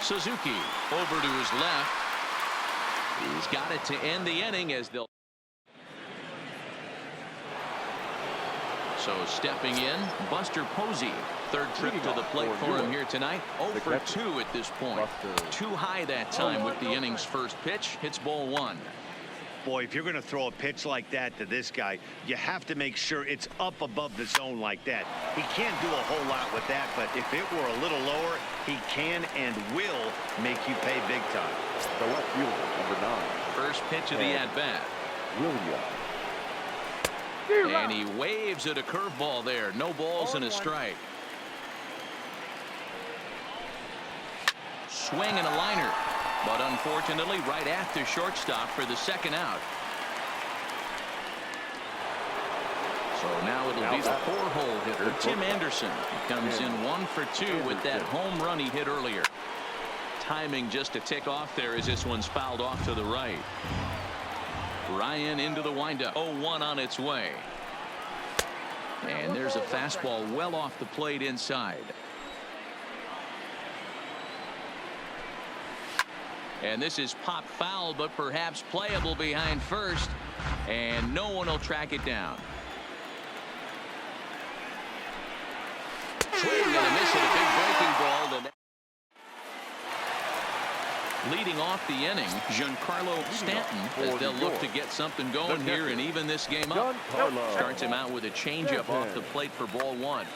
Suzuki over to his left. He's got it to end the inning as they'll. So stepping in, Buster Posey. Third trip to the plate for him here tonight. 0 for 2 at this point. Too high that time with the inning's first pitch. Hits ball 1. Boy, if you're going to throw a pitch like that to this guy, you have to make sure it's up above the zone like that. He can't do a whole lot with that, but if it were a little lower, he can and will make you pay big time. The left fielder, number 9. First pitch of the at-bat. And he waves at a curveball there. No balls and a strike. Swing and a liner. But unfortunately, right after shortstop for the second out. So now it'll be the 4-hole hitter, Tim Anderson. He comes in 1 for 2 with that home run he hit earlier. Timing just a tick off there as this one's fouled off to the right. Ryan into the windup. 0-1 on its way. And there's a fastball well off the plate inside. And this is popped foul, but perhaps playable behind first. And no one will track it down. Swing and a miss at a big breaking ball. Leading off the inning, Giancarlo Stanton, as they'll look to get something going here and even this game up. Starts him out with a changeup off the plate for ball 1.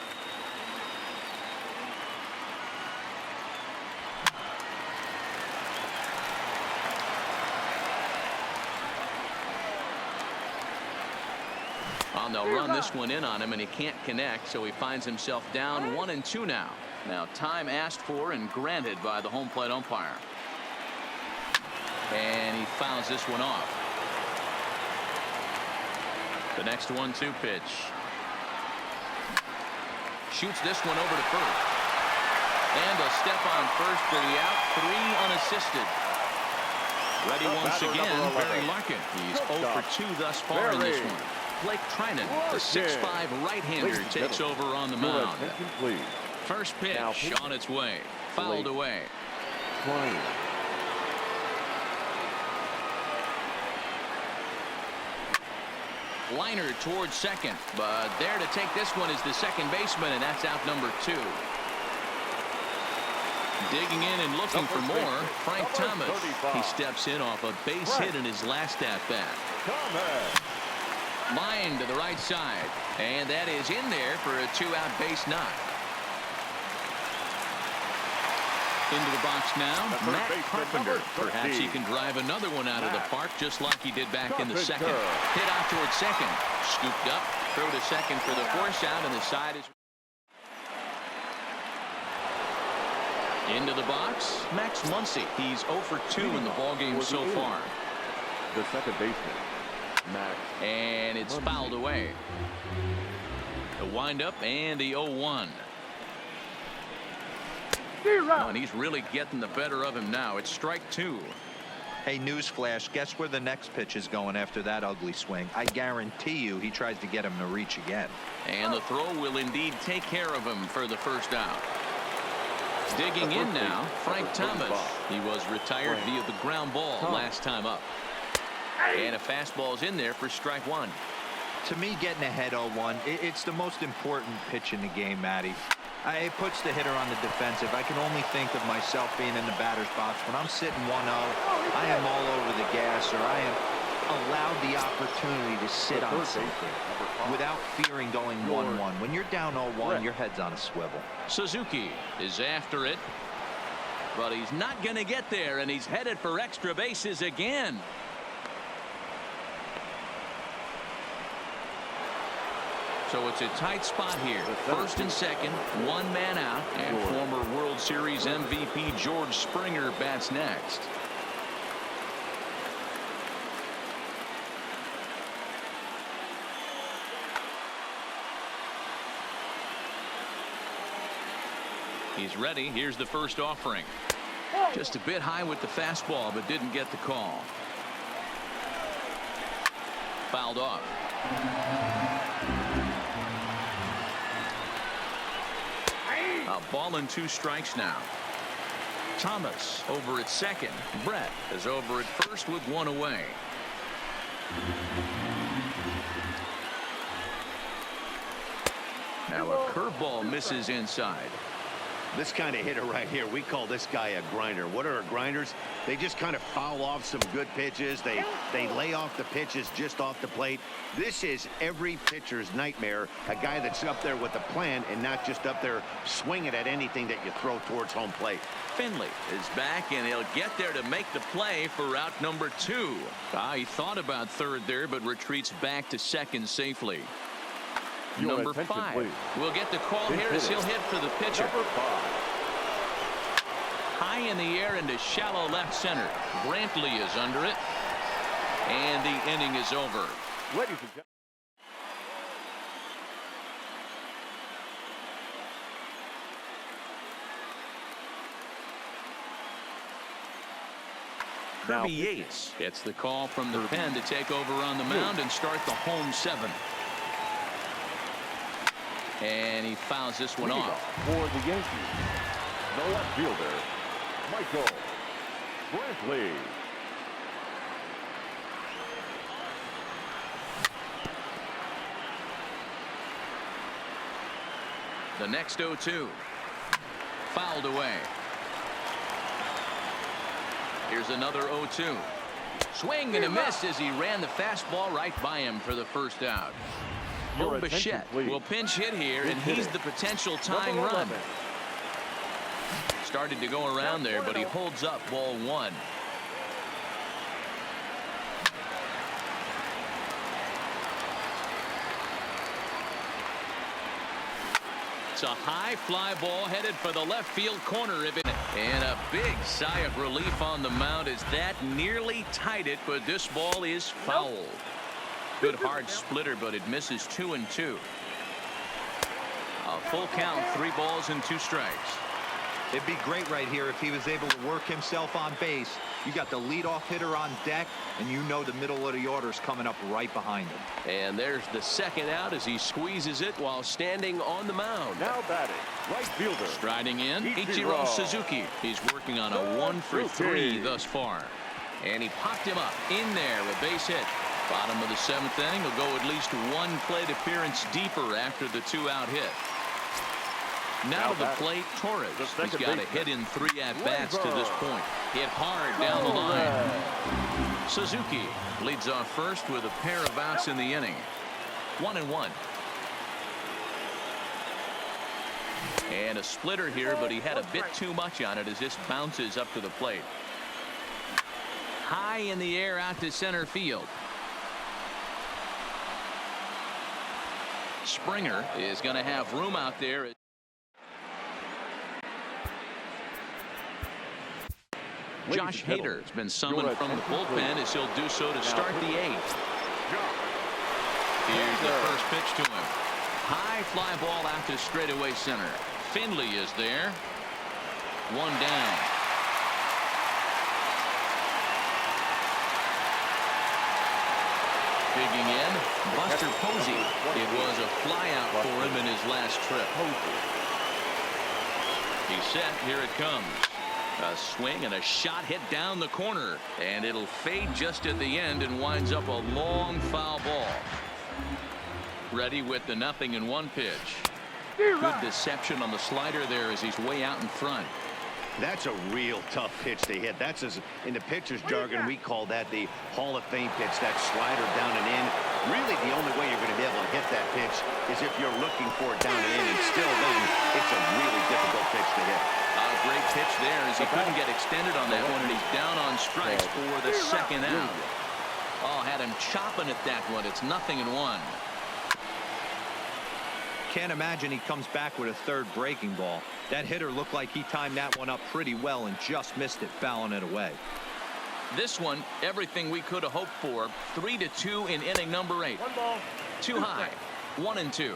Well, they'll run this one in on him, and he can't connect, so he finds himself down 1-2 now. Now, time asked for and granted by the home plate umpire. And he fouls this one off. The next 1-2 pitch. Shoots this one over to first. And a step on first for the out. 3 unassisted. Ready once again, Barry Larkin. He's 0 for 2 thus far in this one. Blake Trinan, the 6'5 right-hander, takes over on the mound. First pitch on its way. Fouled away. Liner towards second, but there to take this one is the second baseman, and that's out number 2. Digging in and looking for more, Frank Thomas. He steps in off a base hit in his last at-bat. Line to the right side, and that is in there for a 2-out base knock. Into the box now, Matt Carpenter. Perhaps he can drive another one out of the park just like he did back in the second. Hit out towards second. Scooped up, throw to second for the force out, and the side is into the box. Max Muncy. He's 0 for 2 in the ballgame so far. The second baseman, Max. And it's fouled away. The windup and the 0-1. Oh, and he's really getting the better of him now. It's strike 2. Hey, newsflash, guess where the next pitch is going after that ugly swing? I guarantee you he tries to get him to reach again. And the throw will indeed take care of him for the first out. Digging in now, Frank Thomas. He was retired via the ground ball last time up. And a fastball's in there for strike 1. To me, getting ahead 0-1, it's the most important pitch in the game, Matty. It puts the hitter on the defensive. I can only think of myself being in the batter's box. When I'm sitting 1-0, I am all over the gas, or I am allowed the opportunity to sit on something without fearing going 1-1. When you're down 0-1, your head's on a swivel. Suzuki is after it, but he's not going to get there, and he's headed for extra bases again. So it's a tight spot here. First and second, 1 man out, and former World Series MVP George Springer bats next. He's ready. Here's the first offering. Just a bit high with the fastball, but didn't get the call. Fouled off. A ball and 2 strikes now. Thomas over at second. Brett is over at first with one away. Now a curveball misses inside. This kind of hitter right here, we call this guy a grinder. What are grinders? They just kind of foul off some good pitches. They lay off the pitches just off the plate. This is every pitcher's nightmare, a guy that's up there with a plan and not just up there swinging at anything that you throw towards home plate. Finley is back, and he'll get there to make the play for route number 2. He thought about third there, but retreats back to second safely. Number 5 please. will get the call here as he'll hit for the pitcher. Number 5. High in the air into shallow left center. Brantley is under it, and the inning is over. Ladies and gentlemen. Kirby Yates gets the call from the pen to take over on the mound and start the home 7th. And he fouls this one off. For the Yankees, the left fielder, Michael Brantley. The next 0-2. Fouled away. Here's another 0-2. Swing and a miss as he ran the fastball right by him for the first out. Bichette will pinch hit here, and he's the potential tying run. Started to go around there, but he holds up ball 1. It's a high fly ball headed for the left field corner. And a big sigh of relief on the mound as that nearly tied it, but this ball is fouled. Good hard splitter, but it misses 2 and 2. A full count, 3 balls and 2 strikes. It'd be great right here if he was able to work himself on base. You got the leadoff hitter on deck, and you know the middle of the order is coming up right behind him. And there's the second out as he squeezes it while standing on the mound. Now batting, right fielder. Striding in, Ichiro Suzuki. He's working on a 1 for 3 thus far. And he popped him up in there, a base hit. Bottom of the 7th inning will go at least 1 plate appearance deeper after the 2-out hit. Now to the plate, Torres. He's got a hit in 3 at-bats to this point. Hit hard down the line. Suzuki leads off first with a pair of outs in the inning. 1-1. And a splitter here, but he had a bit too much on it as this bounces up to the plate. High in the air out to center field. Springer is going to have room out there. Josh Hader has been summoned from the bullpen as he'll do so to start the 8th. Here's the first pitch to him. High fly ball out to straightaway center. Finley is there. 1 down. Digging in, Buster Posey. It was a flyout for him in his last trip. He's set. Here it comes. A swing and a shot hit down the corner, and it'll fade just at the end and winds up a long foul ball. Ready with the 0-1 pitch. Good deception on the slider there as he's way out in front. That's a real tough pitch to hit. That's, as in the pitcher's jargon, we call that the Hall of Fame pitch, that slider down and in. Really, the only way you're going to be able to hit that pitch is if you're looking for it down and in, and still then, it's a really difficult pitch to hit. A great pitch there as he couldn't get extended on that one, and he's down on strikes for the 2nd out. Oh, had him chopping at that one. It's 0-1. Can't imagine he comes back with a 3rd breaking ball. That hitter looked like he timed that one up pretty well and just missed it, fouling it away. This one, everything we could have hoped for. 3-2 in inning number 8. 1 ball. Too high. 1-2.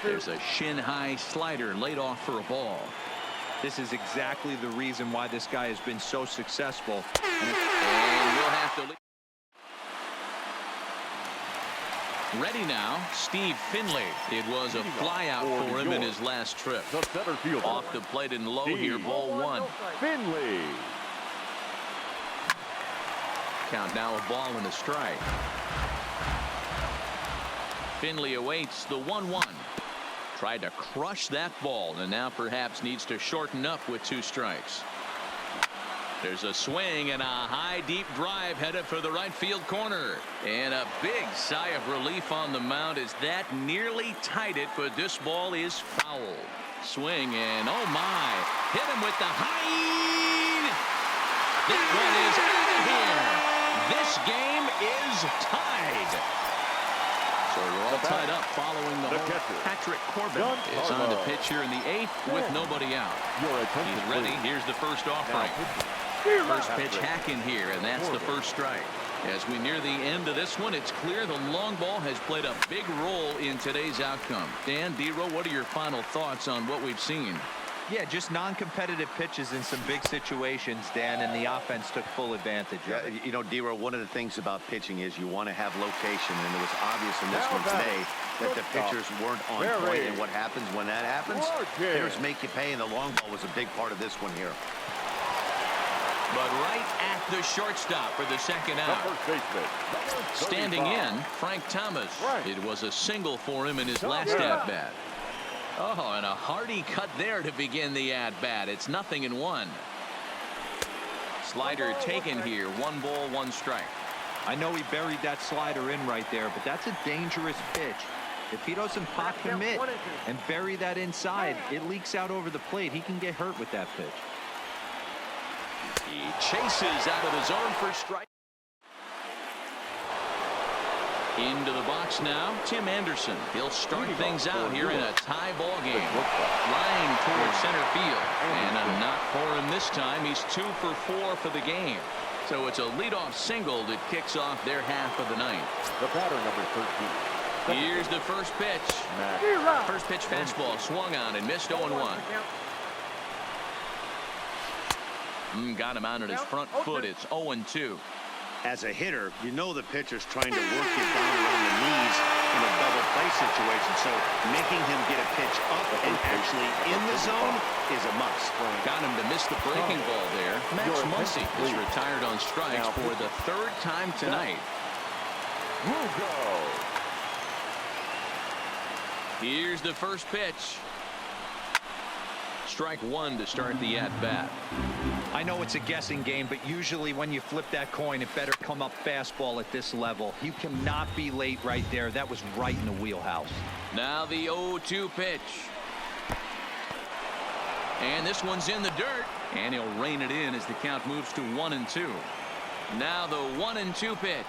There's a shin-high slider laid off for a ball. This is exactly the reason why this guy has been so successful. And we'll have to leave. Ready now, Steve Finley. It was a flyout for him in his last trip. The center fielder. Off the plate and low here, ball one. Finley. Count now, a ball and a strike. Finley awaits the 1-1. Tried to crush that ball and now perhaps needs to shorten up with 2 strikes. There's a swing and a high deep drive headed for the right field corner. And a big sigh of relief on the mound as that nearly tied it, but this ball is foul. Swing and oh my, hit him with the high. That one is out of here. This game is tied. So we're all tied up following the home. Patrick Corbin is on the pitch here in the 8th with nobody out. He's ready. Here's the first offering. First pitch hack in here, and that's the first strike. As we near the end of this one, it's clear the long ball has played a big role in today's outcome. Dan, D-Row, what are your final thoughts on what we've seen? Yeah, just non-competitive pitches in some big situations, Dan, and the offense took full advantage of it. You know, D-Row, one of the things about pitching is you want to have location, and it was obvious in this one today that the pitchers weren't on point. And what happens when that happens? Hitters make you pay, and the long ball was a big part of this one here. But right at the shortstop for the second out. Standing in, Frank Thomas. It was a single for him in his last at-bat. Oh, and a hearty cut there to begin the at-bat. It's 0-1. Slider taken here. 1 ball, 1 strike. I know he buried that slider in right there, but that's a dangerous pitch. If he doesn't pop commit and bury that inside, it leaks out over the plate. He can get hurt with that pitch. He chases out of the zone for strike. Into the box now, Tim Anderson. He'll start things out here in a tie ball game. Line towards center field. And a knock for him this time. He's 2 for 4 for the game. So it's a leadoff single that kicks off their half of the ninth. The batter, number 13. Here's the first pitch. First pitch fastball swung on and missed 0-1. Got him out on his front foot. It's 0-2. As a hitter, you know the pitcher's trying to work you down around the knees in a double play situation. So making him get a pitch up and actually in the zone is a must. Got him to miss the breaking ball there. Max Muncy is retired on strikes for the 3rd time tonight. Here's the first pitch. Strike 1 to start the at-bat. I know it's a guessing game, but usually when you flip that coin, it better come up fastball at this level. You cannot be late right there. That was right in the wheelhouse. Now the 0-2 pitch. And this one's in the dirt. And he'll rein it in as the count moves to 1-2. Now the 1-2 pitch.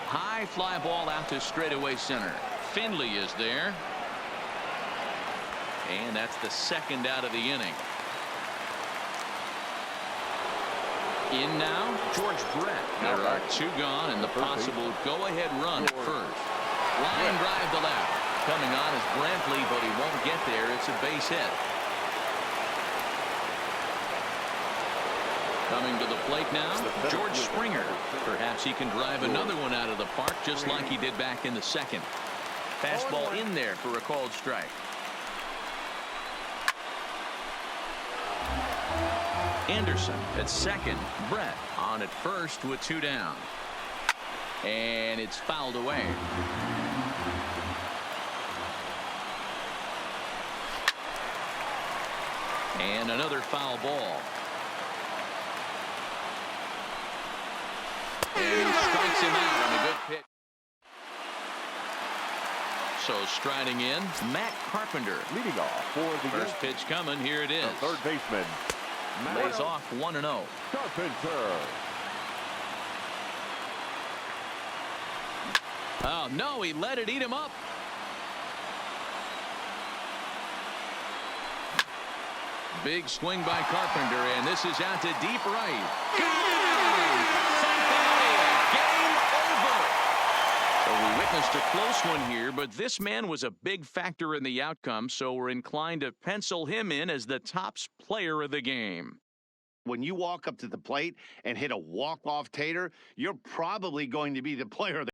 High fly ball out to straightaway center. Finley is there. And that's the 2nd out of the inning. In now, George Brett. There are 2 gone and the possible go-ahead run at first. Line drive to left. Coming on is Brantley, but he won't get there. It's a base hit. Coming to the plate now, George Springer. Perhaps he can drive another one out of the park just like he did back in the 2nd. Fastball in there for a called strike. Anderson at 2nd. Brett on at 1st with 2 down. And it's fouled away. And another foul ball. And he strikes him out on a good pitch. So striding in, Matt Carpenter. Leading off for the first pitch coming. Here it is. The 3rd baseman. Lays off 1-0. Carpenter. Oh, no, he let it eat him up. Big swing by Carpenter, and this is out to deep right. Gone! Game over! So we witnessed a close one here, but this man was a big factor in the outcome, so we're inclined to pencil him in as the top player of the game. When you walk up to the plate and hit a walk-off tater, you're probably going to be the player